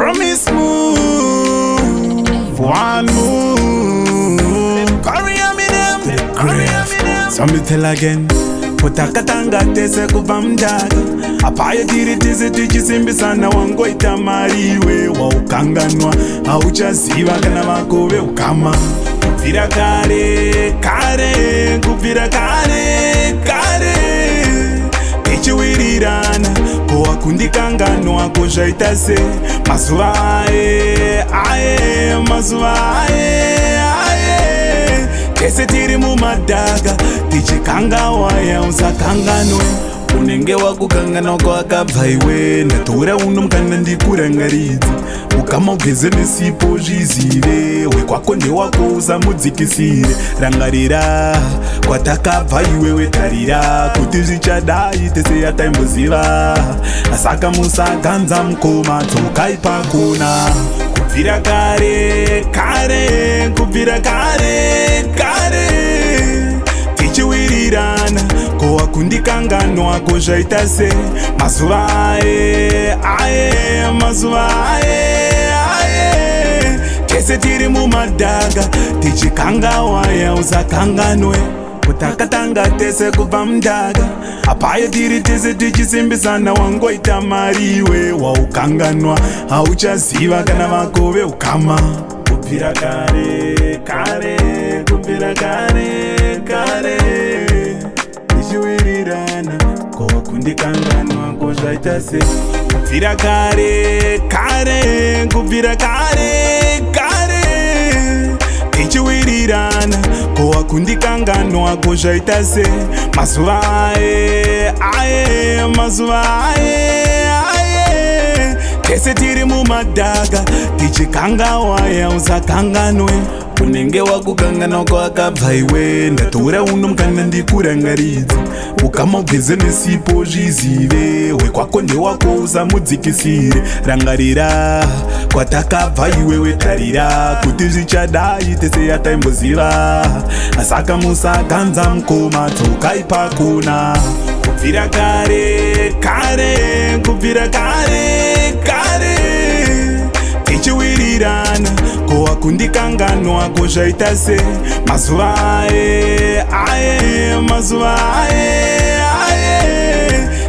Promise move, one move. Carry on me them, carry on me them. So me tell again, utakatanga tese kuvamdaga. Apaya diri tizi tichisimbisana wangoita mariwe. Wa ukanganwa, hauchaziva kana makove ukama. Kupira kare, kare, kupira kare, kare. Tichiwirirana, kowa kundikanganwa kozvaita se. Mazuva aye, mazuva aye. Kese tiri mumadaga, tichikanga waya usakanganwe. Unenge wakukanganwa kwakabva iwe. Ndatora uno mukana ndikurangaridza. Ukama ugeze nesipo zvizive. Wekwako ndewako usamudzikisire. Rangarira kwatakabva iwewe, tarira kuti zvichadai tese yataimboziva. Asaka musaganza mukoma dzokai pakona. Kubvira kare, kare, kubvira kare, kare. Tichiwirirana, kowa kundikanganwa kozvaita se. Mazuva aye, mazuva aye. Kese tiri mumadaga, tichikanga waya usakanganwe. Utakatanga tese kubva mdaga. Apaya tiri tese tichisimbisana wangoita mariwe. Wa ukanganwa, hauchaziva kana makove ukama. Kubvira kare, kare, kubvira kare, kare. Tichiwirirana, kowa kundikanganwa kozvaita se. Kubvira kare, kare, kubvira kare, kare. Tichiwirirana, kowa kundikanganwa kozvaita se. Mazuva aye, mazuva aye. Kese tiri mumadaga, tichikanga waya usakanganwe. Unenge wakukanganwa kwakabva iwe. Ndatora uno mukana ndikurangaridza. Ukama ugeze nesipo zvizive. Wekwako ndewako usamudzikisire. Rangarira kwatakabva iwewe, tarira kuti zvichadai tese yataimboziva. Asaka musaganza mukoma dzokai pakona. Kubvira kare, kare, kubvira kare, kare. Tichiwirirana, kowa kundikanganwa kozvaita se. Mazuva aye, mazuva aye.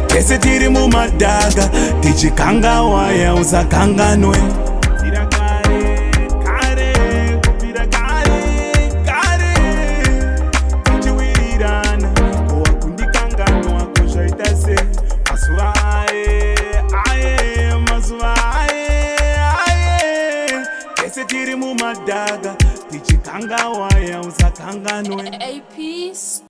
Kese tiri mumadaga, tichikanga waya usakanganwe. Kubvira kare, kare, kubvira kare, kare. Tichiwirirana, kowa kundikanganwa kozvaita se. Mazuva aye, mazuva aye. Kese tiri mumadaga, tichikanga waya usakanganwe. A piece.